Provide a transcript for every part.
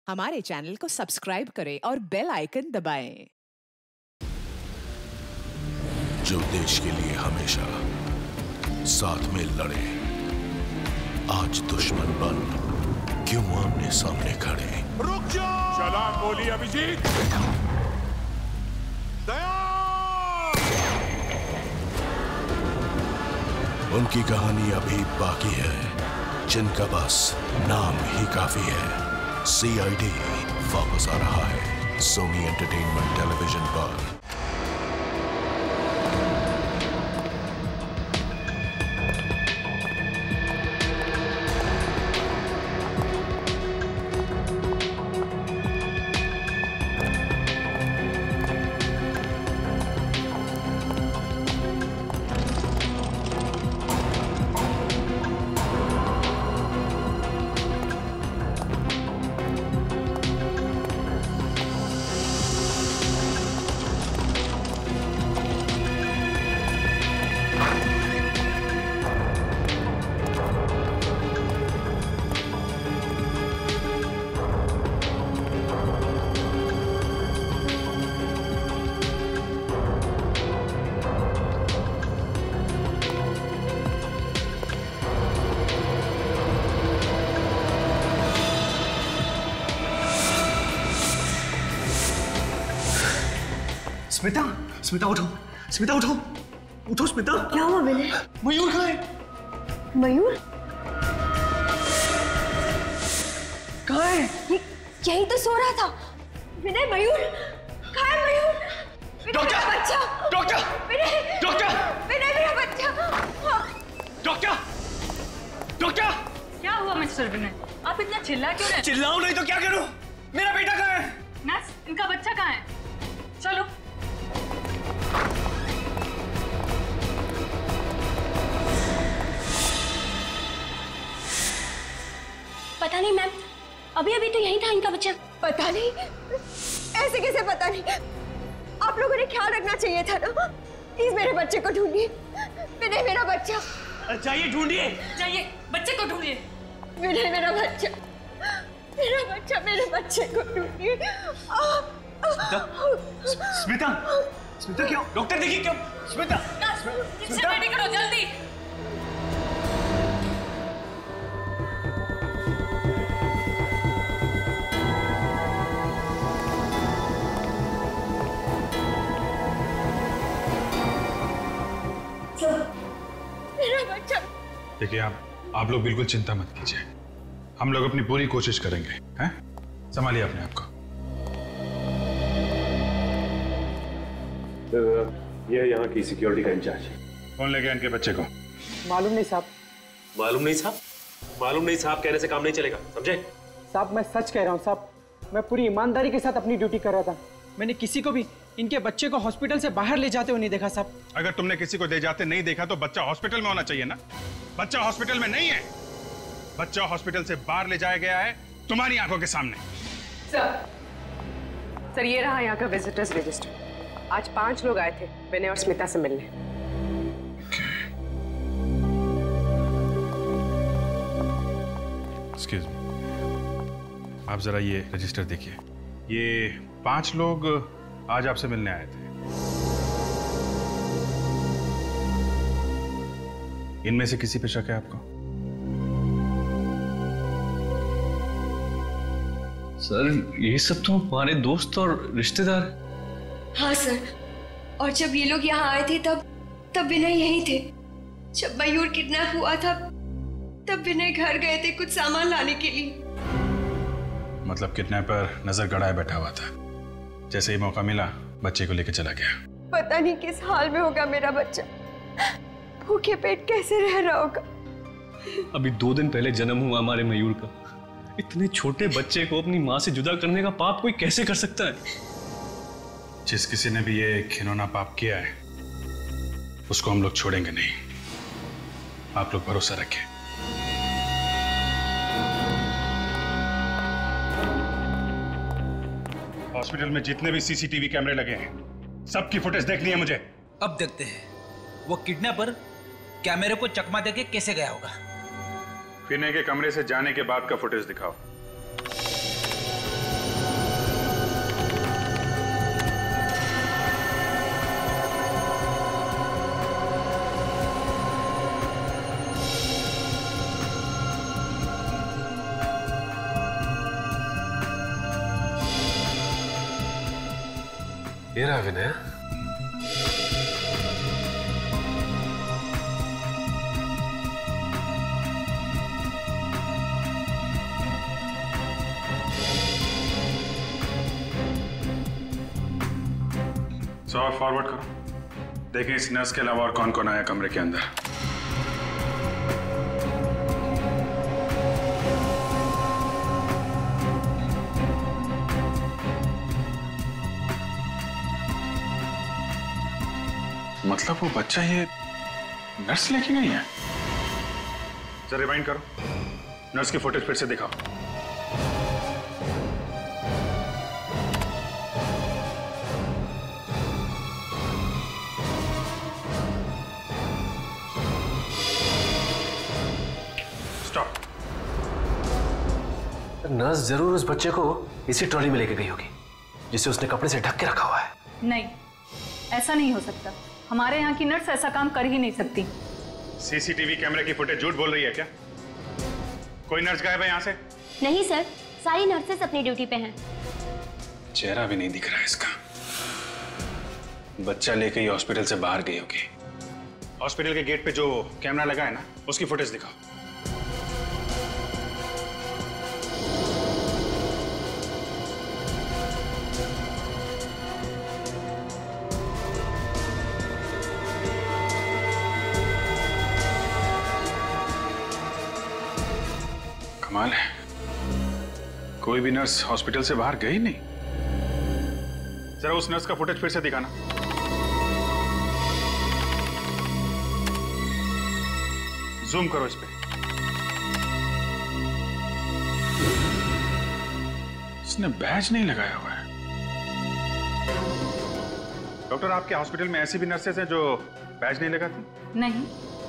हमारे चैनल को सब्सक्राइब करें और बेल आइकन दबाएं। जो देश के लिए हमेशा साथ में लड़े, आज दुश्मन बन क्यों आमने सामने खड़े। रुक जाओ! सलाम बोली अभिजीत। दया! उनकी कहानी अभी बाकी है, जिनका बस नाम ही काफी है। CID वापस आ रहा है सोनी एंटरटेनमेंट टेलीविजन पर। स्मिता, स्मिता उठो, स्मिता उठो, उठो स्मिता। क्या हुआ विनय? मयूर कहाँ है? मयूर? कहाँ है? ये यही तो सो रहा था। विनय, मयूर कहाँ है? मयूर, डॉक्टर! बच्चा! डॉक्टर! विनय! डॉक्टर! विनय, मेरा बच्चा! डॉक्टर! डॉक्टर! क्या हुआ मिस्टर विनय? आप इतना चिल्ला क्यों रहे? चिल्लाऊं नहीं तो क्या करूं? मेरा बेटा कहाँ है? नर्स, इनका बच्चा कहाँ है? चलो। पता नहीं मैम, अभी अभी तो यही था इनका बच्चा। पता नहीं, ऐसे कैसे पता नहीं? आप लोगों ने ख्याल रखना चाहिए था ना। प्लीज मेरे बच्चे को ढूंढिए। विनय, मेरा बच्चा। चाहिए, ढूंढिए। चाहिए, बच्चे को ढूंढिए। विनय, मेरा बच्चा, मेरा बच्चा, मेरे बच्चे को ढूंढिए। स्मिता, स्मिता क्यों? डॉक्टर देखिए क्यों? स्मिता, स्मिता रेडी करो जल्दी। मेरा बच्चा। देखिए, आप लोग बिल्कुल चिंता मत कीजिए, हम लोग अपनी पूरी कोशिश करेंगे। हैं? संभालिए अपने आप को। ये यहाँ की सिक्योरिटी का इंचार्ज। कौन ले गया इनके बच्चे को? मालूम नहीं साहब। मालूम नहीं साहब? मालूम नहीं साहब कहने से काम नहीं चलेगा, समझे? साहब मैं सच कह रहा हूँ साहब, मैं पूरी ईमानदारी के साथ अपनी ड्यूटी कर रहा था। मैंने किसी को भी इनके बच्चे को हॉस्पिटल से बाहर ले जाते हुए नहीं देखा साहब। अगर तुमने किसी को ले जाते नहीं देखा तो बच्चा हॉस्पिटल में होना चाहिए ना। बच्चा हॉस्पिटल में नहीं है, बच्चा हॉस्पिटल से बाहर ले जाया गया है तुम्हारी आंखों के सामने। सर, ये रहा यहाँ का विजिटर्स रजिस्टर। आज 5 लोग आए थे विनय और स्मिता से मिलने। एक्सक्यूज मी, आप जरा ये रजिस्टर देखिए। ये 5 लोग आज आपसे मिलने आए थे। इनमें से किसी पे शक है आपको? सर, ये सब तो हमारे दोस्त और रिश्तेदार। हाँ सर, और जब ये लोग यहाँ आए थे तब विनय यहीं थे। जब मयूर किडनैप हुआ था तब विनय घर गए थे कुछ सामान लाने के लिए। मतलब किडनैपर नजर गड़ाए बैठा हुआ था, जैसे ही मौका मिला बच्चे को लेकर चला गया। पता नहीं किस हाल में होगा मेरा बच्चा, भूखे पेट कैसे रह रहा होगा। अभी 2 दिन पहले जन्म हुआ हमारे मयूर का। इतने छोटे बच्चे को अपनी माँ से जुदा करने का पाप कोई कैसे कर सकता है? जिस किसी ने भी ये घिनौना पाप किया है उसको हम लोग छोड़ेंगे नहीं। आप लोग भरोसा रखें। हॉस्पिटल में जितने भी CCTV कैमरे लगे हैं सबकी फुटेज देखनी है मुझे। अब देखते हैं वो किडनैपर कैमरे को चकमा देके कैसे गया होगा। विनय के कमरे से जाने के बाद का फुटेज दिखाओ। ये रहा विनय। और फॉरवर्ड करो, देखें इस नर्स के अलावा और कौन कौन आया कमरे के अंदर। मतलब वो बच्चा ये नर्स लेके गई है? जरा रिवाइंड करो, नर्स की फुटेज फिर से दिखाओ। नर्स जरूर उस बच्चे को इसी ट्रॉली में लेके गई होगी जिसे उसने कपड़े से ढक के रखा हुआ है। नहीं, ऐसा नहीं हो सकता। हमारे यहाँ की नर्स ऐसा काम कर ही नहीं सकती। सीसीटीवी कैमरे की फुटेज झूठ बोल रही है क्या? कोई नर्स गायब है यहाँ से? नहीं सर, सारी नर्सेस अपनी ड्यूटी पे हैं। चेहरा भी नहीं दिख रहा है इसका। बच्चा लेके ही हॉस्पिटल से बाहर गई होगी। हॉस्पिटल के गेट पे जो कैमरा लगा है ना, उसकी फुटेज दिखाओ। कमाल है, कोई भी नर्स हॉस्पिटल से बाहर गई नहीं। जरा उस नर्स का फुटेज फिर से दिखाना। जूम करो इस पे। इसने बैज नहीं लगाया हुआ है। डॉक्टर, आपके हॉस्पिटल में ऐसी भी नर्सेज हैं जो बैज नहीं लगाती? नहीं,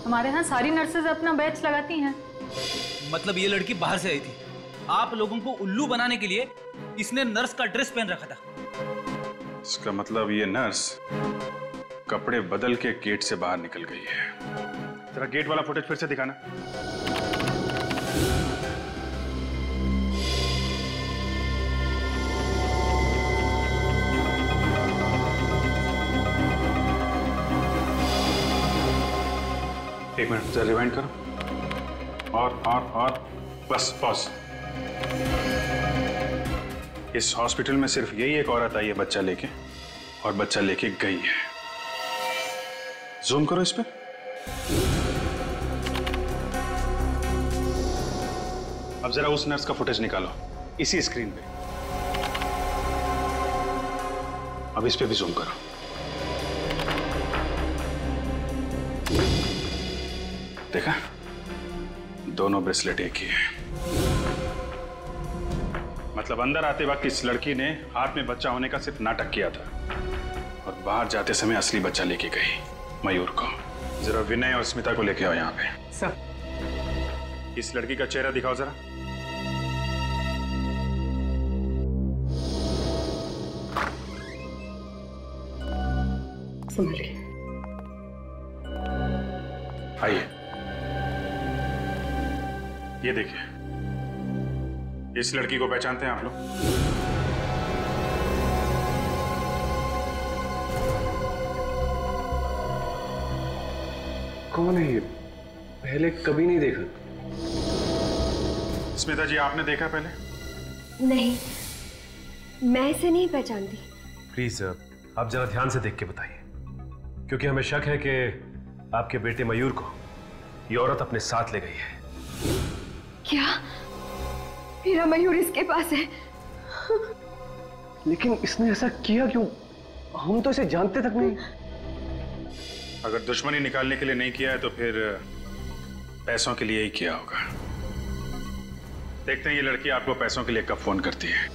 हमारे यहाँ सारी नर्सेज अपना बैच लगाती हैं। मतलब ये लड़की बाहर से आई थी, आप लोगों को उल्लू बनाने के लिए इसने नर्स का ड्रेस पहन रखा था। इसका मतलब ये नर्स कपड़े बदल के गेट से बाहर निकल गई है। जरा गेट वाला फुटेज फिर से दिखाना। एक मिनट, जरा रिवाइंड करो। और बस पॉज। इस हॉस्पिटल में सिर्फ यही एक औरत आई है बच्चा लेके, और बच्चा लेके गई है। जूम करो इस पे। अब जरा उस नर्स का फुटेज निकालो इसी स्क्रीन पे। अब इस पे भी जूम करो। देखा, दोनों ब्रेसलेट एक ही है। मतलब अंदर आते वक्त इस लड़की ने हाथ में बच्चा होने का सिर्फ नाटक किया था, और बाहर जाते समय असली बच्चा लेके गई, मयूर को। जरा विनय और स्मिता को लेके आओ यहाँ पे। सर। इस लड़की का चेहरा दिखाओ जरा। संभल के। आइए, ये देखिए, इस लड़की को पहचानते हैं आप लोग? कौन है ये? पहले कभी नहीं देखा। स्मिता जी, आपने देखा पहले? नहीं, मैं इसे नहीं पहचानती। प्लीज आप जरा ध्यान से देख के बताइए, क्योंकि हमें शक है कि आपके बेटे मयूर को ये औरत अपने साथ ले गई है। क्या मेरा मयूर इसके पास है? लेकिन इसने ऐसा किया क्यों? हम तो इसे जानते तक नहीं। अगर दुश्मनी निकालने के लिए नहीं किया है तो फिर पैसों के लिए ही किया होगा। देखते हैं ये लड़की आपको पैसों के लिए कब फोन करती है।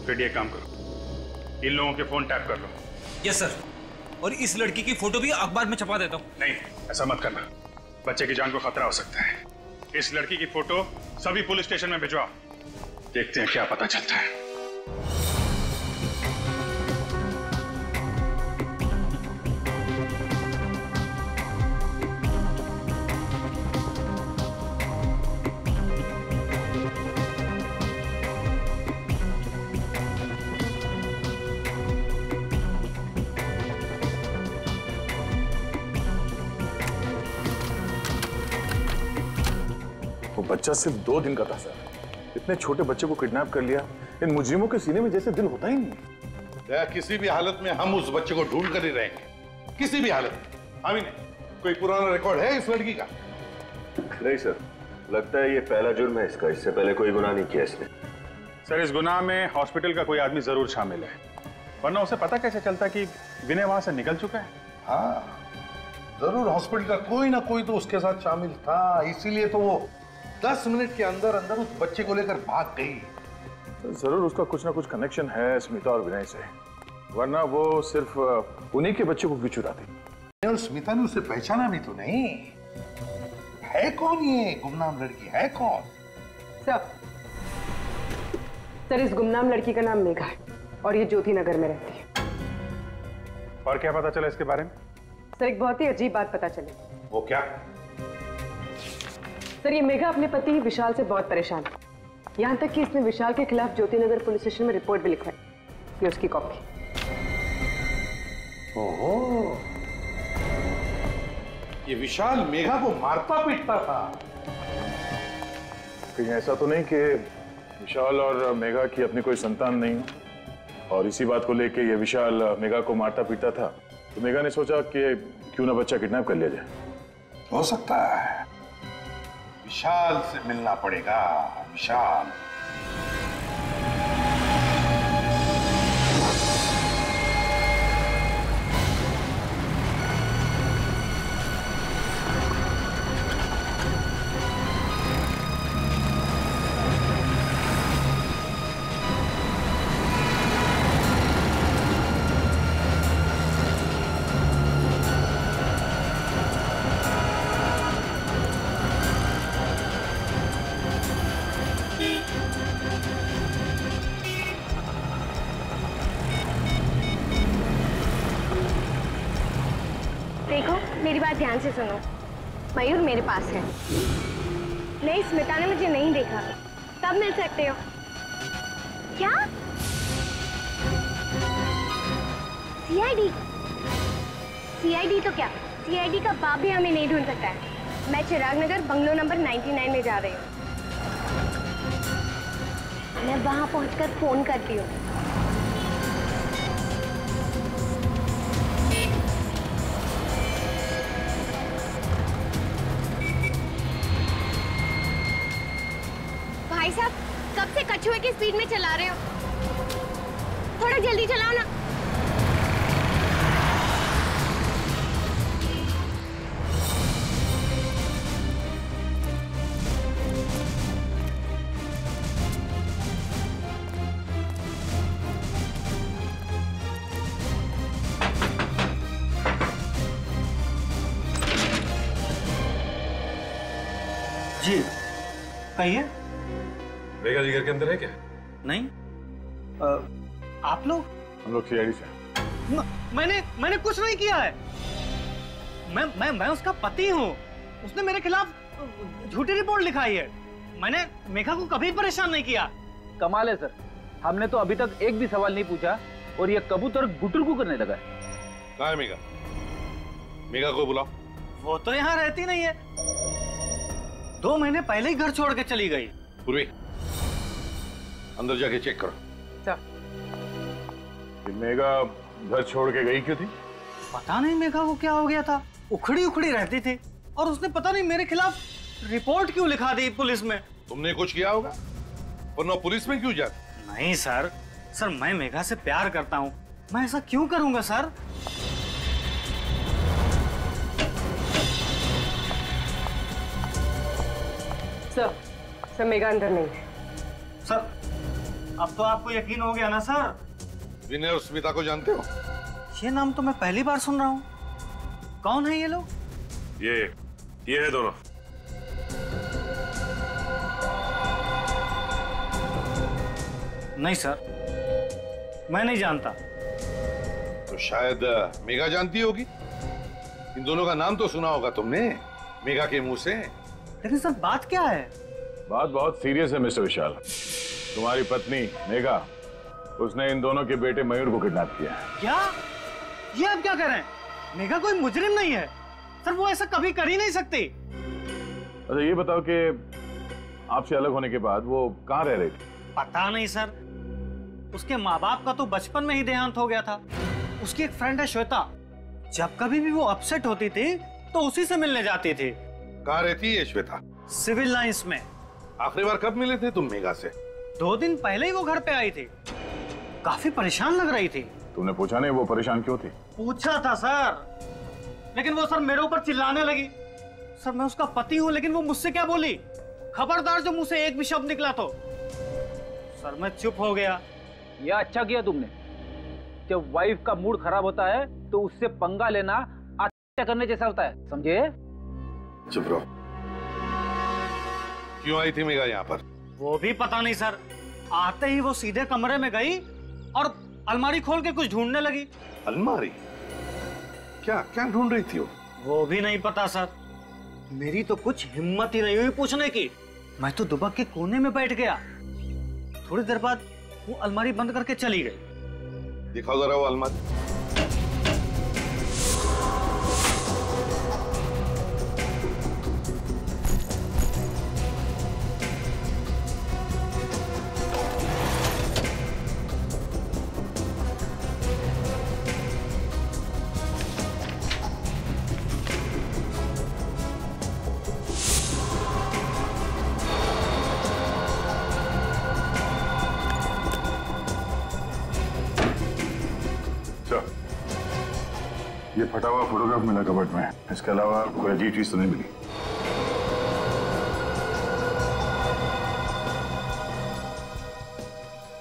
फिर ये काम करो, इन लोगों के फोन टैप कर लो। Yes sir. और इस लड़की की फोटो भी अखबार में छपा देता हूँ। नहीं, ऐसा मत करना, बच्चे की जान को खतरा हो सकता है। इस लड़की की फोटो सभी पुलिस स्टेशन में भिजवाओ, देखते हैं क्या पता चलता है। बच्चा सिर्फ 2 दिन का था सर। इतने छोटे बच्चे को किडनैप कर लिया। इन मुजरिमों के सीने में जैसे दिल होता ही नहीं। किसी भी हालत में हम उस बच्चे को ढूंढ कर ही रहेंगे, किसी भी हालत में। हम ही नहीं, कोई पुराना रिकॉर्ड है इस लड़की का? नहीं सर, लगता है ये पहला जुर्म है इसका। इससे पहले कोई गुनाह नहीं किया इसने। सर, इस गुनाह में हॉस्पिटल का कोई आदमी जरूर शामिल है, वरना उसे पता कैसे चलता कि विनय वहां से निकल चुका है? हाँ, जरूर हॉस्पिटल का कोई ना कोई तो उसके साथ शामिल था, इसीलिए तो वो 10 मिनट के अंदर अंदर उस बच्चे को लेकर भाग गई। तो जरूर उसका कुछ ना कुछ कनेक्शन है स्मिता और विनय से, वरना वो सिर्फ उन्हीं के बच्चे को क्यों चुराती? और स्मिता ने उसे पहचाना भी तो नहीं। है कौन ये गुमनाम लड़की, है कौन? सर, इस गुमनाम लड़की का नाम मेघा है और ये ज्योति नगर में रहती है। और क्या पता चला इसके बारे में? सर, एक बहुत ही अजीब बात पता चली। वो क्या? सर, ये मेघा अपने पति विशाल से बहुत परेशान है, यहाँ तक कि इसने विशाल के खिलाफ ज्योति नगर पुलिस स्टेशन में रिपोर्ट भी लिखवाई। ये उसकी कॉपी। ओहो, ये विशाल मेघा को मारता पीटता था। कहीं ऐसा तो नहीं कि विशाल और मेघा की अपनी कोई संतान नहीं और इसी बात को लेके ये विशाल मेघा को मारता पीटता था, तो मेघा ने सोचा कि क्यों ना बच्चा किडनैप कर लिया जाए? हो सकता है। विशाल से मिलना पड़ेगा। विशाल। मेरी बात ध्यान से सुनो। मयूर मेरे पास है। नहीं, स्मिता ने मुझे नहीं देखा। कब मिल सकते हो? क्या? सीआईडी? सीआईडी तो क्या, सीआईडी का बाप भी हमें नहीं ढूंढ सकता है। मैं चिराग नगर बंगलो नंबर 99 में जा रही हूँ। मैं वहां पहुंचकर फोन करती हूँ। भाई साहब, कब से कछुए की स्पीड में चला रहे हो? थोड़ा जल्दी चलाओ ना। जी कहिए। मेघा जी घर के अंदर है क्या? नहीं। आप लोग? हम लोग सीआईडी से। मैंने कुछ नहीं किया है। मैं उसका पति हूँ। उसने मेरे खिलाफ झूठी रिपोर्ट लिखाई है। मैंने मेघा को कभी परेशान नहीं किया। कमाल है सर, हमने तो अभी तक एक भी सवाल नहीं पूछा और ये कबूतर गुटुरगु करने लगा है। कहाँ है मेघा? मेघा को बुलाओ। वो तो यहाँ रहती नहीं है। 2 महीने पहले ही घर छोड़ के चली गई। पूर्वी, अंदर जाके चेक करो। मेघा घर छोड़ के गई क्यों थी? पता नहीं मेघा को क्या हो गया था। उखड़ी उखड़ी रहती थी और उसने पता नहीं मेरे खिलाफ रिपोर्ट क्यों लिखा दी पुलिस में। तुमने कुछ किया होगा, वरना पुलिस में क्यों जाती? नहीं सर, मैं मेघा से प्यार करता हूँ। मैं ऐसा क्यों करूंगा सर? सर मेघा अंदर नहीं है। सर, अब तो आपको यकीन हो गया ना सर? विनय और स्मिता को जानते हो? ये नाम तो मैं पहली बार सुन रहा हूँ। कौन है ये लोग? ये है दोनों। नहीं सर, मैं नहीं जानता। तो शायद मेघा जानती होगी। इन दोनों का नाम तो सुना होगा तुमने मेघा के मुंह से। लेकिन सर बात क्या है? बात बहुत सीरियस है मिस्टर विशाल। तुम्हारी पत्नी मेघा, उसने इन दोनों के बेटे मयूर को किडनैप किया है। क्या? ये आप क्या कर रहे हैं? मेघा कोई मुजरिम नहीं है सर, वो ऐसा कभी कर ही नहीं सकती। अच्छा ये बताओ कि आपसे अलग होने के बाद वो कहाँ रह रहे थे? पता नहीं सर, उसके माँ बाप का तो बचपन में ही देहांत हो गया था। उसकी एक फ्रेंड है श्वेता, जब कभी भी वो अपसेट होती थी तो उसी से मिलने जाती थी। कहाँ रहती है श्वेता? सिविल लाइंस में। आखिरी बार कब मिले थे तुम मेघा से? 2 दिन पहले ही वो घर पे आई थी, काफी परेशान लग रही थी। तुमने पूछा नहीं वो परेशान क्यों थी? पूछा था सर, लेकिन वो सर मेरे ऊपर चिल्लाने लगी। सर मैं उसका पति हूँ, लेकिन वो मुझसे क्या बोली, खबरदार जो मुंह से एक भी शब्द निकला तो। सर मैं चुप हो गया। यह अच्छा किया तुमने। जब वाइफ का मूड खराब होता है तो उससे पंगा लेना आत्महत्या करने जैसा होता है, समझे? चुप रहो। क्यों आई थी मेघा यहाँ पर? वो भी पता नहीं सर, आते ही वो सीधे कमरे में गई और अलमारी खोल के कुछ ढूंढने लगी। अलमारी? क्या क्या ढूंढ रही थी वो भी नहीं पता सर। मेरी तो कुछ हिम्मत ही नहीं हुई पूछने की। मैं तो दुबक के कोने में बैठ गया। थोड़ी देर बाद वो अलमारी बंद करके चली गई। दिखाओ जरा वो अलमारी। ये फटा हुआ फोटोग्राफ मिला कबर्ड में, इसके अलावा कोई अजीब चीज तो नहीं मिली।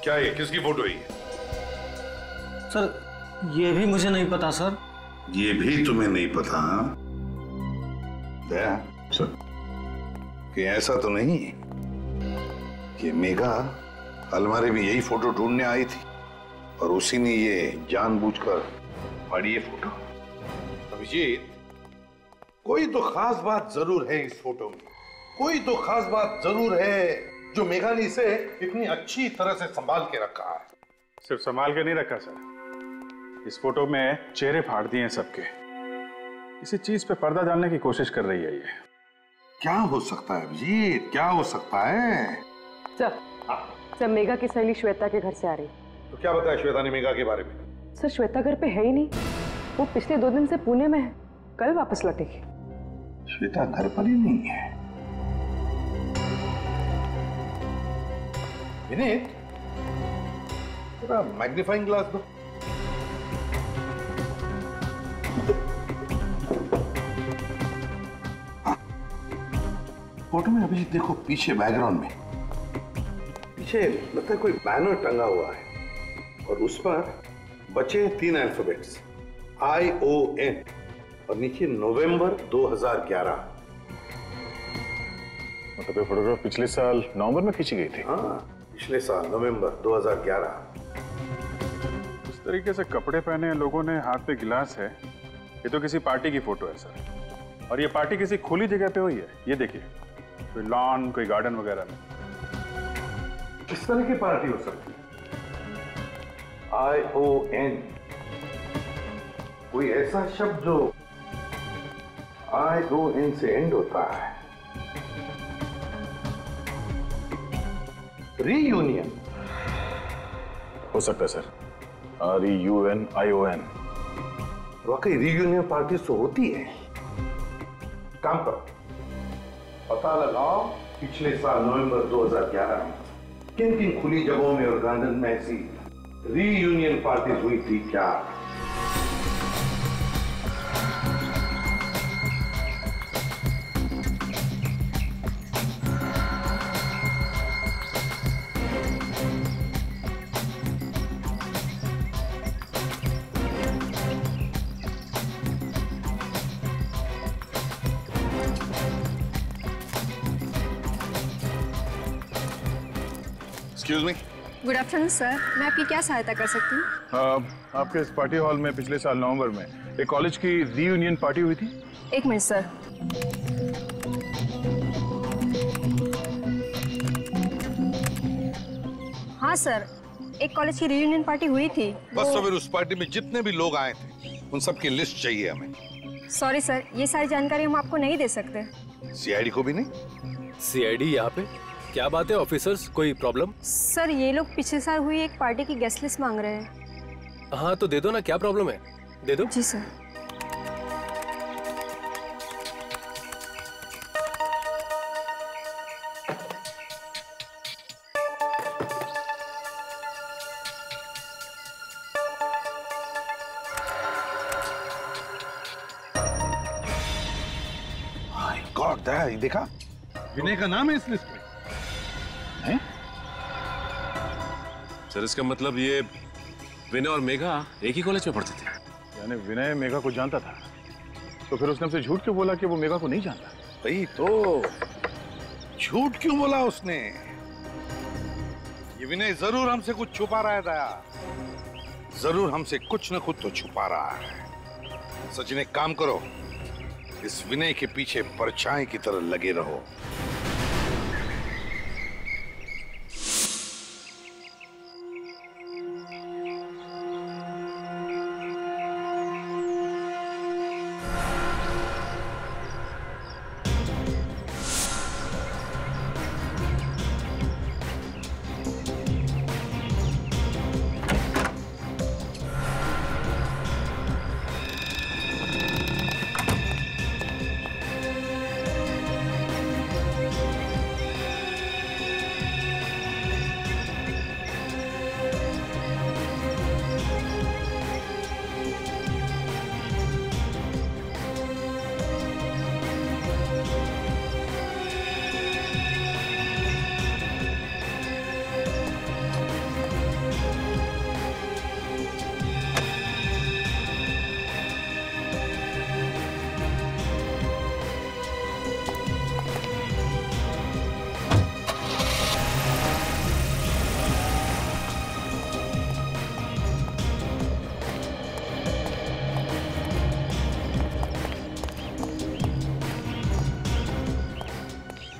क्या ये किसकी फोटो है? सर ये भी मुझे नहीं पता सर। ये भी तुम्हें नहीं पता? दया सर, कि ऐसा तो नहीं कि मेघा अलमारी में यही फोटो ढूंढने आई थी और उसी ने ये जानबूझकर फाड़ी ये फोटो? अभिजीत, कोई तो खास बात जरूर है इस फोटो में। कोई तो खास बात जरूर है जो मेघा ने इसे इतनी अच्छी तरह से संभाल के रखा है। सिर्फ संभाल के नहीं रखा सर, इस फोटो में चेहरे फाड़ दिए हैं सबके। किसी चीज पे पर्दा डालने की कोशिश कर रही है ये। क्या हो सकता है अभिजीत, क्या हो सकता है? सर मेघा की सहेली श्वेता के घर से आ रही। तो क्या बताया श्वेता ने मेघा के बारे में? सर श्वेता घर पे है ही नहीं, वो पिछले 2 दिन से पुणे में है, कल वापस लौटेगी। श्वेता घर पर ही नहीं है। विनीत, थोड़ा मैग्नीफाइंग ग्लास दो। फोटो में अभिजीत देखो, पीछे बैकग्राउंड में पीछे लगता है कोई बैनर टंगा हुआ है और उस पर बचे 3 अल्फाबेट्स ION और नीचे नवंबर 2011। मतलब ये फोटोग्राफ पिछले साल नवंबर में खींची गई थी? हाँ, पिछले साल नवंबर 2011। इस तरीके से कपड़े पहने लोगों ने, हाथ पे गिलास है, ये तो किसी पार्टी की फोटो है सर। और ये पार्टी किसी खुली जगह पे हुई है। ये देखिए, कोई लॉन, कोई गार्डन वगैरह में। किस तरह की पार्टी हो सकती है? ION, कोई ऐसा शब्द जो ION से एंड होता है। रीयूनियन हो सकता है सर, REUNION। वाकई रीयूनियन पार्टी तो होती है। काम करो, पता लगाओ पिछले साल नवंबर 2011 में किन किन खुली जगहों में और गार्डन में ऐसी रीयूनियन पार्टी हुई थी क्या? Excuse me. Good afternoon sir, मैं आपकी क्या सहायता कर सकती हूँ? आपके इस पार्टी हॉल में पिछले साल नवंबर में एक कॉलेज की रीयूनियन पार्टी हुई थी। 1 मिनट सर। हाँ सर, एक कॉलेज की रीयूनियन पार्टी हुई थी। बस तो फिर उस पार्टी में जितने भी लोग आए थे उन सब की लिस्ट चाहिए हमें। सॉरी सर, ये सारी जानकारी हम आपको नहीं दे सकते। CID को भी नहीं? CID यहाँ पे? क्या बात है ऑफिसर्स, कोई प्रॉब्लम? सर ये लोग पिछले साल हुई एक पार्टी की गेस्ट लिस्ट मांग रहे हैं। हाँ तो दे दो ना, क्या प्रॉब्लम है, दे दो। जी सर। गॉड, देखा विनय का नाम है इस लिस्ट में। हैं? सर इसका मतलब ये विनय और मेघा एक ही कॉलेज में पढ़ते थे? यानी विनय मेघा को जानता था, तो फिर उसने हमसे झूठ क्यों बोला कि वो मेघा को नहीं जानता? भाई तो झूठ क्यों बोला उसने? ये विनय जरूर हमसे कुछ छुपा रहा है दया, जरूर हमसे कुछ न कुछ तो छुपा रहा है। सचिन एक काम करो, इस विनय के पीछे परछाई की तरह लगे रहो।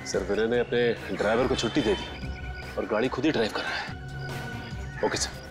सर विनय ने अपने ड्राइवर को छुट्टी दे दी और गाड़ी खुद ही ड्राइव कर रहा है। Okay sir.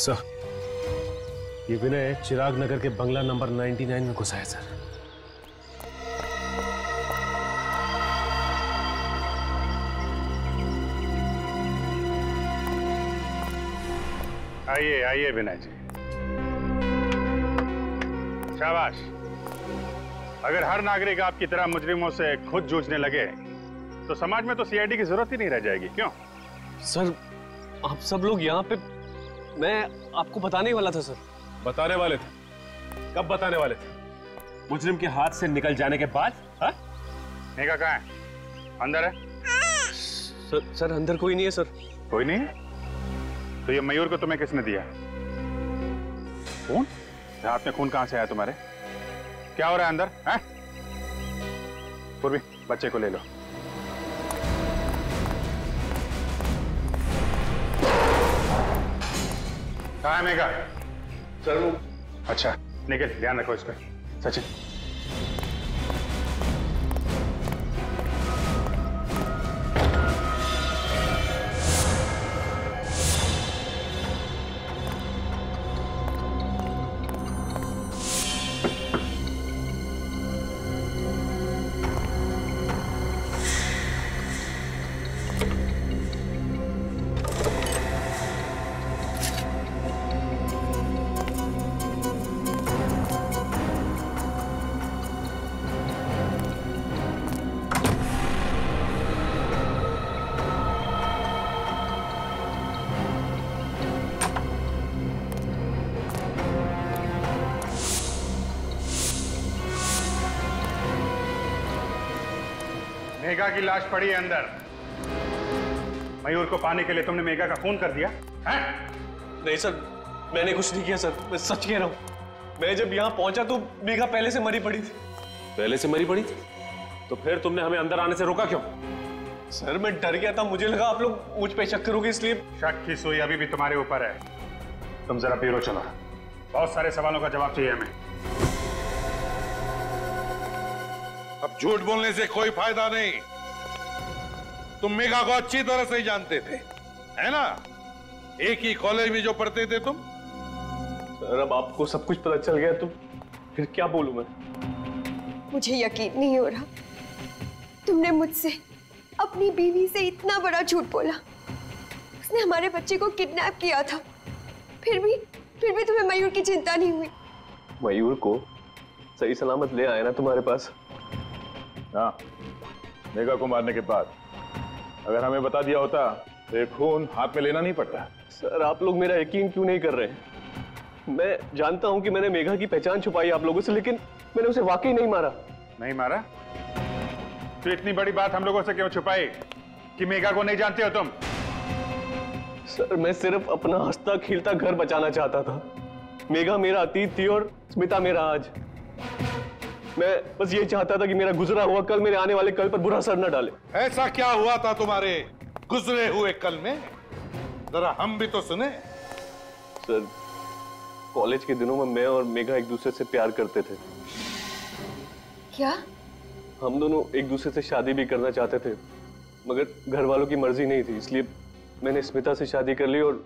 सर ये विनय चिराग नगर के बंगला नंबर 99 में घुसा है सर। आइए आइए विनय जी, शाबाश। अगर हर नागरिक आपकी तरह मुजरिमों से खुद जूझने लगे तो समाज में तो सीआईडी की जरूरत ही नहीं रह जाएगी, क्यों? सर आप सब लोग यहाँ पे, मैं आपको बताने वाला था सर। बताने वाले थे? कब बताने वाले थे? मुजरिम के हाथ से निकल जाने के बाद? मेघा कहाँ है? अंदर है? सर अंदर कोई नहीं है सर। कोई नहीं है? तो ये मयूर को तुम्हें किसने दिया? खून? हाथ में खून कहां से आया तुम्हारे? क्या हो रहा है अंदर? हैं? पूर्वी, बच्चे को ले लो। कहाँ है मेघा? सर वो। अच्छा निकल, ध्यान रखो इसका। सचिन मेघा की लाश पड़ी है अंदर। मयूर को पाने के लिए तुमने मेघा का खून कर दिया है? नहीं सर, मैंने कुछ नहीं किया सर, मैं सच कह रहा हूँ। मैं जब यहाँ पहुंचा तो मेघा पहले से मरी पड़ी थी। पहले से मरी पड़ी थी? तो फिर तुमने हमें अंदर आने से रोका क्यों? सर मैं डर गया था, मुझे लगा आप लोग मुझ पे शक करोगे इसलिए। शक की सुई अभी भी तुम्हारे ऊपर है। तुम जरा ब्यूरो चलो, बहुत सारे सवालों का जवाब चाहिए हमें। अब झूठ बोलने से कोई फायदा नहीं। तुम मेघा को अच्छी तरह से जानते थे, है ना? एक ही कॉलेज में जो पढ़ते थे तुम। सर अब आपको सब कुछ पता चल गया तो फिर क्या बोलूं मैं? मुझे यकीन नहीं हो रहा, तुमने मुझसे अपनी बीवी से इतना बड़ा झूठ बोला। उसने हमारे बच्चे को किडनैप किया था, फिर भी तुम्हें मयूर की चिंता नहीं हुई। मयूर को सही सलामत ले आया ना तुम्हारे पास? हाँ, मेघा को मारने के बाद अगर हमें बता दिया होता तो ये खून हाथ में लेना नहीं पड़ता। सर आप लोग मेरा यकीन क्यों नहीं कर रहे हैं? मैं जानता हूं कि मैंने मेघा की पहचान छुपाई आप लोगों से, लेकिन मैंने उसे वाकई नहीं मारा। नहीं मारा? तो इतनी बड़ी बात हम लोगों से क्यों छुपाई कि मेघा को नहीं जानते हो तुम? सर मैं सिर्फ अपना हंसता खेलता घर बचाना चाहता था। मेघा मेरा अतीत थी और स्मिता मेरा आज। मैं बस ये चाहता था कि मेरा गुजरा हुआ कल मेरे आने वाले कल पर बुरा असर न डाले। ऐसा क्या हुआ था तुम्हारे गुजरे हुए कल में? जरा हम भी तो सुने। सर कॉलेज के दिनों में मैं और मेघा एक दूसरे से प्यार करते थे। क्या? हम दोनों एक दूसरे से शादी भी करना चाहते थे, मगर घर वालों की मर्जी नहीं थी, इसलिए मैंने स्मिता से शादी कर ली और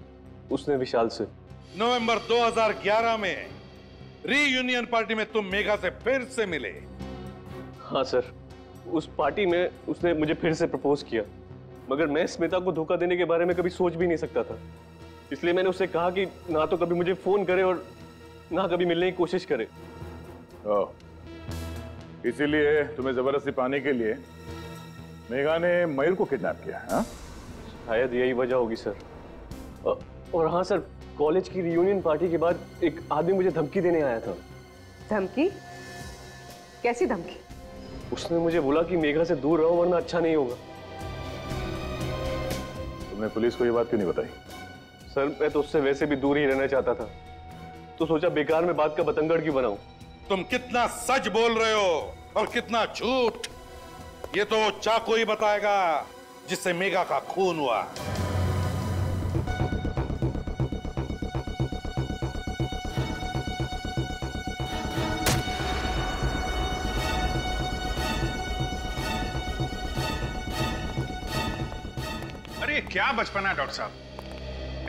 उसने विशाल से। नवंबर 2011 में रीयूनियन पार्टी में तुम मेघा से फिर से मिले। हाँ सर, उस पार्टी में उसने मुझे फिर से प्रपोज किया, मगर मैं स्मिता को धोखा देने के बारे में कभी सोच भी नहीं सकता था। इसलिए मैंने उससे कहा कि ना तो कभी मुझे फोन करे और ना कभी मिलने की कोशिश करे। इसीलिए तुम्हें जबरदस्ती पाने के लिए मेघा ने मयूर को किडनैप किया? हाँ, शायद यही वजह होगी सर। और हाँ सर, कॉलेज की रियूनियन पार्टी के बाद एक आदमी मुझे धमकी देने आया था। धमकी? कैसी धमकी? उसने मुझे बोला कि मेघा से दूर रहो वरना अच्छा नहीं होगा। तुमने पुलिस को ये बात क्यों नहीं बताई? सर मैं तो उससे वैसे भी दूर ही रहना चाहता था, तो सोचा बेकार में बात का बतंगड़ क्यों बनाऊं। तुम कितना सच बोल रहे हो और कितना झूठ, ये तो चाकू ही बताएगा जिससे मेघा का खून हुआ। अरे क्या बचपना है डॉक्टर साहब,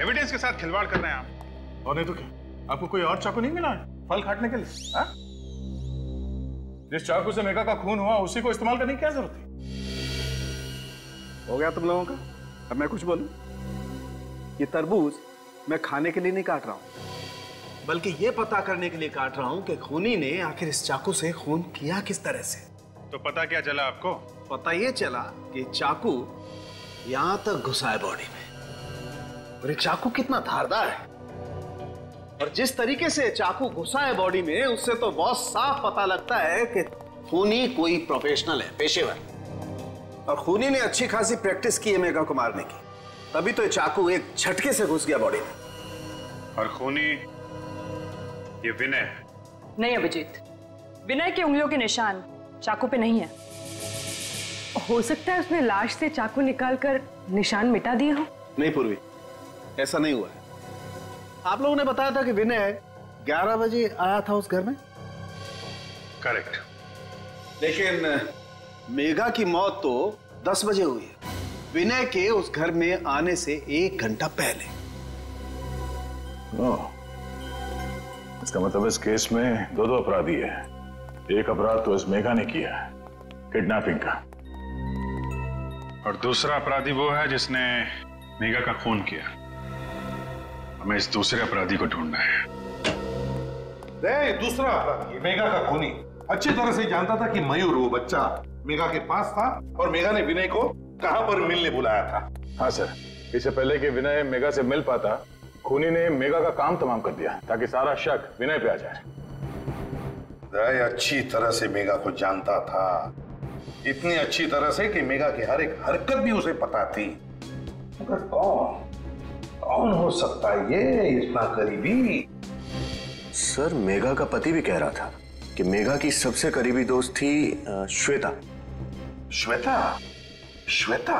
एविडेंस के साथ खिलवाड़ कर रहे हैं आप। और नहीं तो क्या, आपको कोई और चाकू नहीं मिला फल काटने के लिए? हाँ? जिस चाकू से मेघा का खून हुआ उसी को इस्तेमाल करने की क्या जरूरत थी? हो गया तुम लोगों का? अब मैं कुछ बोलूं? ये तरबूज मैं खाने के लिए नहीं काट रहा हूं, बल्कि ये पता करने के लिए काट रहा हूं कि खूनी ने आखिर इस चाकू से खून किया किस तरह से। तो पता क्या चला आपको? पता ये चला कि चाकू यहां तक घुसा है बॉडी में, और ये चाकू कितना धारदार है, और जिस तरीके से चाकू घुसा है बॉडी में उससे तो बहुत साफ पता लगता है कि खूनी कोई प्रोफेशनल है, पेशेवर। और खूनी ने अच्छी खासी प्रैक्टिस की है मेघा को मारने की, तभी तो ये चाकू एक झटके से घुस गया बॉडी में। और खूनी ये विनय है? नहीं अभिजीत, विनय की उंगलियों के निशान चाकू पे नहीं है। हो सकता है उसने लाश से चाकू निकालकर निशान मिटा दिए हो। नहीं पूर्वी, ऐसा नहीं हुआ है। आप लोगों ने बताया था कि विनय 11 बजे आया था उस घर में। करेक्ट। लेकिन मेघा की मौत तो 10 बजे हुई है, विनय के उस घर में आने से 1 घंटा पहले। इसका मतलब इस केस में दो अपराधी है। एक अपराध तो इस मेघा ने किया है, किडनैपिंग का, और दूसरा अपराधी वो है जिसने मेघा का खून किया। हमें इस दूसरे अपराधी को ढूंढना है। दूसरा अपराधी मेघा का खूनी अच्छी तरह से जानता था कि मयूर वो बच्चा मेघा के पास था और मेघा ने विनय को कहां पर मिलने बुलाया था। हाँ सर, इससे पहले कि विनय मेघा से मिल पाता, खूनी ने मेघा का काम तमाम कर दिया ताकि सारा शक विनय पे आ जाए। अच्छी तरह से मेघा को जानता था इतनी अच्छी तरह से कि मेघा की हर एक हरकत भी उसे पता थी। मगर कौन हो सकता है ये इतना करीबी? सर, मेघा का पति भी कह रहा था कि मेघा की सबसे करीबी दोस्त थी श्वेता। श्वेता? श्वेता?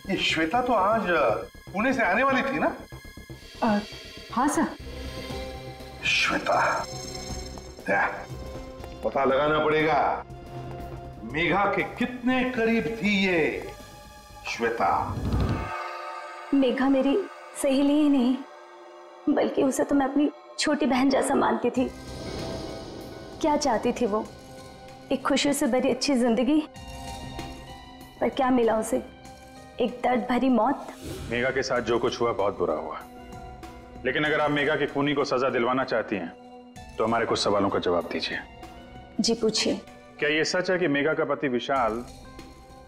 ये श्वेता तो आज पुणे से आने वाली थी ना? हाँ सर। श्वेता, पता लगाना पड़ेगा मेघा के कितने करीब थी ये श्वेता। मेघा मेरी सहेली ही नहीं बल्कि उसे तो मैं अपनी छोटी बहन जैसा मानती थी। क्या चाहती थी वो? एक खुशी से भरी अच्छी जिंदगी, पर क्या मिला उसे? एक दर्द भरी मौत। मेघा के साथ जो कुछ हुआ बहुत बुरा हुआ, लेकिन अगर आप मेघा के खूनी को सजा दिलवाना चाहती हैं तो हमारे कुछ सवालों का जवाब दीजिए। जी पूछिए। क्या ये सच है कि मेघा का पति विशाल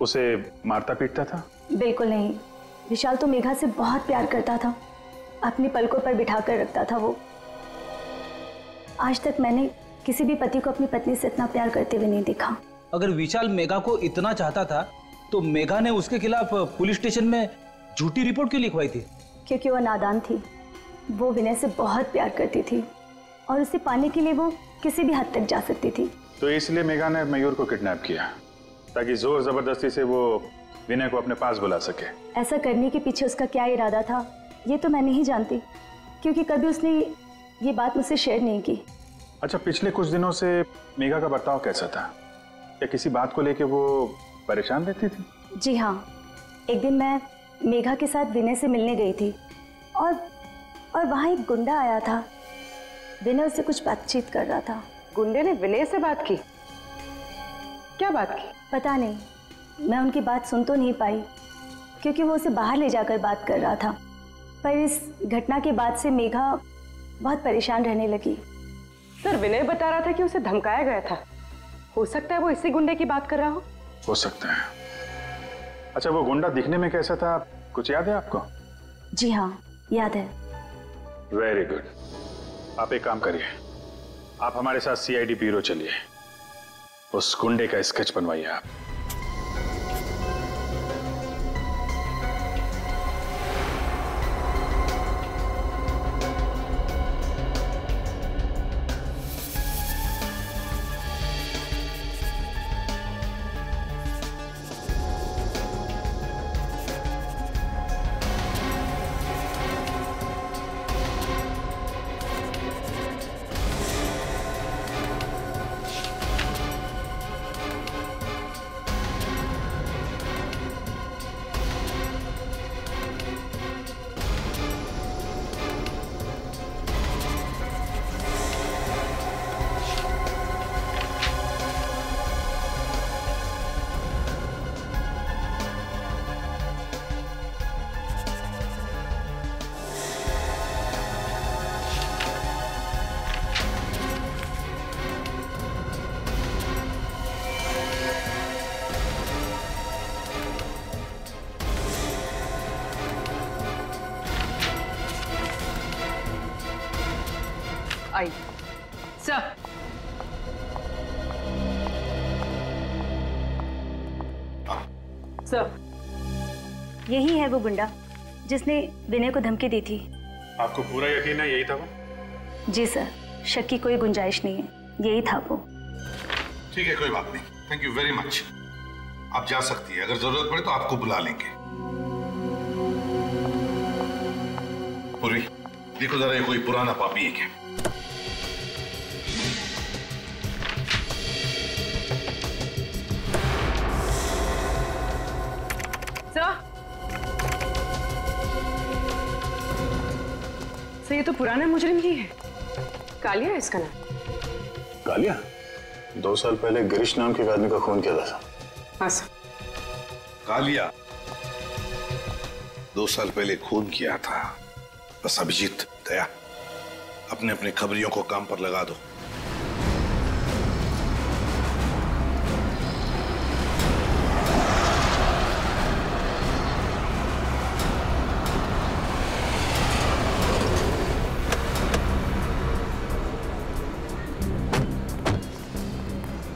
उसे मारता पीटता था? बिल्कुल नहीं। विशाल तो मेघा से बहुत प्यार करता था, अपनी पलकों पर बिठा कर रखता था वो। आज तक मैंने किसी भी पति को अपनी पत्नी से इतना प्यार करते हुए नहीं देखा। अगर विशाल मेघा को इतना चाहता था तो मेघा ने उसके खिलाफ पुलिस स्टेशन में झूठी रिपोर्ट क्यों लिखवाई थी? क्योंकि वो नादान थी। वो विनय से बहुत प्यार करती थी और उसे पाने के लिए वो किसी भी हद तक जा सकती थी। तो इसलिए मेघा ने मयूर को किडनैप किया ताकि जोर जबरदस्ती से वो विनय को अपने पास बुला सके। ऐसा करने के पीछे उसका क्या इरादा था ये तो मैं नहीं जानती, क्योंकि कभी उसने ये बात मुझसे शेयर नहीं की। अच्छा, पिछले कुछ दिनों से मेघा का बर्ताव कैसा था? क्या किसी बात को लेके वो परेशान रहती थी? जी हाँ, एक दिन मैं मेघा के साथ विनय से मिलने गई थी और वहाँ एक गुंडा आया था। विनय उससे कुछ बातचीत कर रहा था। गुंडे ने विनय से बात की? क्या बात की? पता नहीं, मैं उनकी बात सुन तो नहीं पाई क्योंकि वो उसे बाहर ले जाकर बात कर रहा था। पर इस घटना के बाद से मेघा बहुत परेशान रहने लगी। सर, विनय बता रहा था कि उसे धमकाया गया था। हो सकता है वो इसी गुंडे की बात कर रहा हो सकता है। अच्छा, वो गुंडा दिखने में कैसा था, कुछ याद है आपको? जी हाँ, याद है। Very good. आप एक काम करिए, आप हमारे साथ सीआईडी ब्यूरो चलिए, उस गुंडे का स्केच बनवाइए आप। आई सर। सर, यही है वो गुंडा जिसने विनय को धमकी दी थी। आपको पूरा यकीन है यही था वो? जी सर, शक की कोई गुंजाइश नहीं है, यही था वो। ठीक है, कोई बात नहीं। Thank you very much. आप जा सकती है, अगर जरूरत पड़े तो आपको बुला लेंगे। पूरी देखो जरा, ये कोई पुराना पापी है क्या? सर, ये तो पुराना मुजरिम ही है। कालिया है इसका नाम। कालिया? 2 साल पहले गिरीश नाम के एक आदमी का खून किया था। हाँ सर। कालिया 2 साल पहले खून किया था। बस अभिजीत, दया, अपने अपने खबरियों को काम पर लगा दो।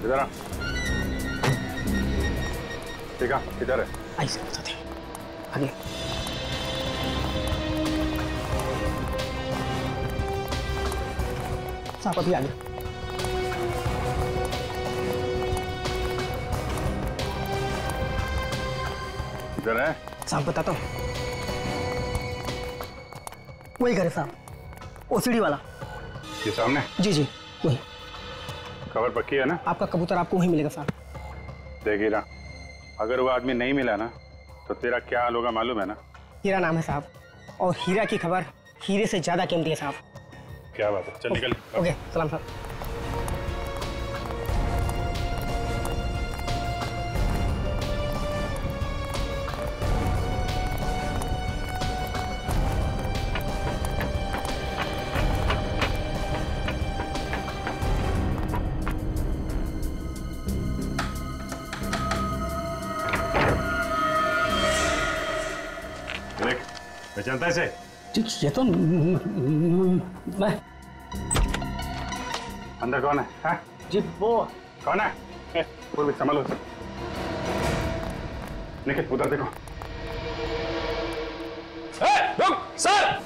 इधर आ। मेघा किधर है? आई सर बताते हैं। आगे साहब अभी आगे। किधर है? साहब बताता हूँ, वही घर है साहब, ओसीडी वाला। ये सामने? जी जी वही। खबर पक्की है ना? आपका कबूतर आपको वहीं मिलेगा साहब। देख हीरा, अगर वो आदमी नहीं मिला ना तो तेरा क्या हाल होगा मालूम है ना? हीरा नाम है साहब, और हीरा की खबर हीरे से ज्यादा कीमती है साहब। क्या बात है, चल निकल। ओके सलाम साहब। पहचानता है इसे? ये तो मैं। अंदर कौन है? हाँ? जी वो कौन है? वो भी संभालो। निकल उधर देखो। रुक सर।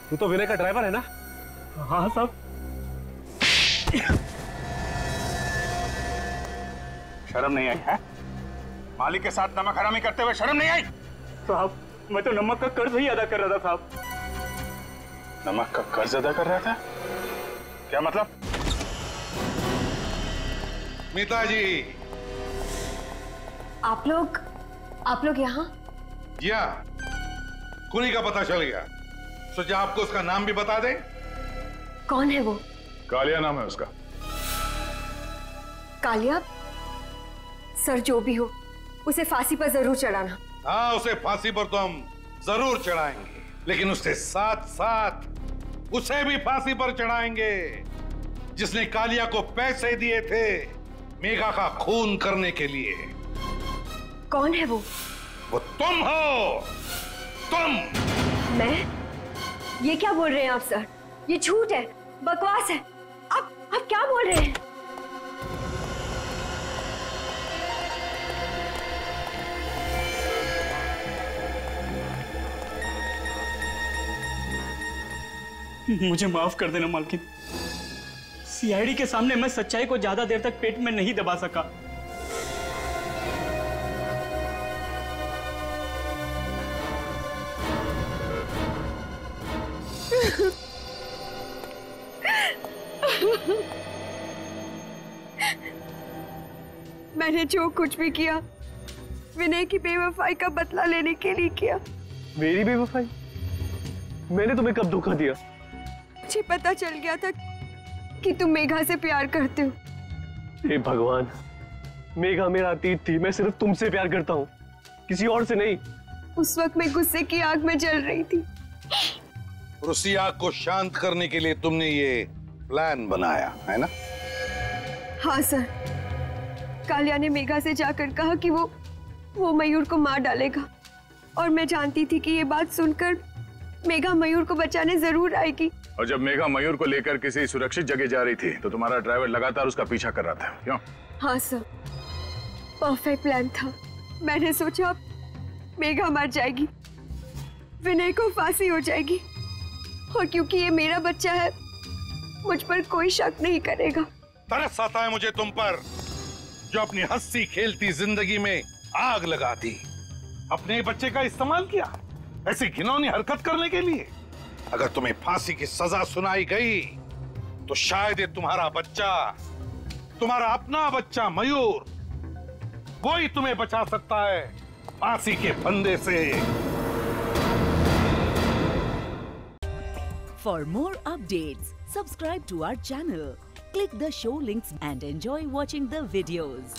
तू तो विनय का ड्राइवर है ना? हाँ साहब। शर्म नहीं आई है? मालिक के साथ नमक हरामी करते हुए शर्म नहीं आई? साहब मैं तो नमक का कर्ज ही अदा कर रहा था साहब। नमक का कर्ज अदा कर रहा था? क्या मतलब? मिताजी। आप लोग यहाँ? जी हाँ, कुनी का पता चल गया। सोचा आपको उसका नाम भी बता दें। कौन है वो? कालिया नाम है उसका। कालिया? सर जो भी हो उसे फांसी पर जरूर चढ़ाना। हाँ, उसे फांसी पर तो हम जरूर चढ़ाएंगे, लेकिन उसके साथ साथ उसे भी फांसी पर चढ़ाएंगे जिसने कालिया को पैसे दिए थे मेघा का खून करने के लिए। कौन है वो? वो तुम हो। तुम। मैं? ये क्या बोल रहे हैं आप सर? ये झूठ है, बकवास है। आप क्या बोल रहे हैं? मुझे माफ कर देना मालकिन। सीआईडी के सामने मैं सच्चाई को ज्यादा देर तक पेट में नहीं दबा सका। मैंने जो कुछ भी किया विनय की बेवफाई का बदला लेने के लिए किया। मेरी बेवफाई? मैंने तुम्हें कब धोखा दिया? मुझे पता चल गया था कि तुम मेघा से प्यार करते हो। हे भगवान, मेघा मेरा अतीत थी। मैं सिर्फ तुमसे प्यार करता हूँ, किसी और से नहीं। उस वक्त मैं गुस्से की आग में जल रही थी। और उसी आग को शांत करने के लिए तुमने ये प्लान बनाया है ना? हाँ सर, कालिया ने मेघा से जाकर कहा कि वो मयूर को मार डालेगा, और मैं जानती थी कि ये बात सुनकर मेघा मयूर को बचाने जरूर आएगी, और जब मेघा मयूर को लेकर किसी सुरक्षित जगह जा रही थी तो तुम्हारा ड्राइवर लगातार उसका पीछा कर रहा था, क्यों? हाँ सर, परफेक्ट प्लान था। मैंने सोचा मेघा मर जाएगी, विनय को फांसी हो जाएगी, और क्योंकि ये मेरा बच्चा है मुझ पर कोई शक नहीं करेगा। तरस आता है मुझे तुम पर, जो अपनी हंसी खेलती जिंदगी में आग लगा दी। अपने बच्चे का इस्तेमाल किया ऐसी घिनौनी हरकत करने के लिए। अगर तुम्हें फांसी की सजा सुनाई गई तो शायद ये तुम्हारा बच्चा, तुम्हारा अपना बच्चा मयूर, वो ही तुम्हें बचा सकता है फांसी के फंदे से। For more updates, subscribe to our channel, click the show links and enjoy watching the videos.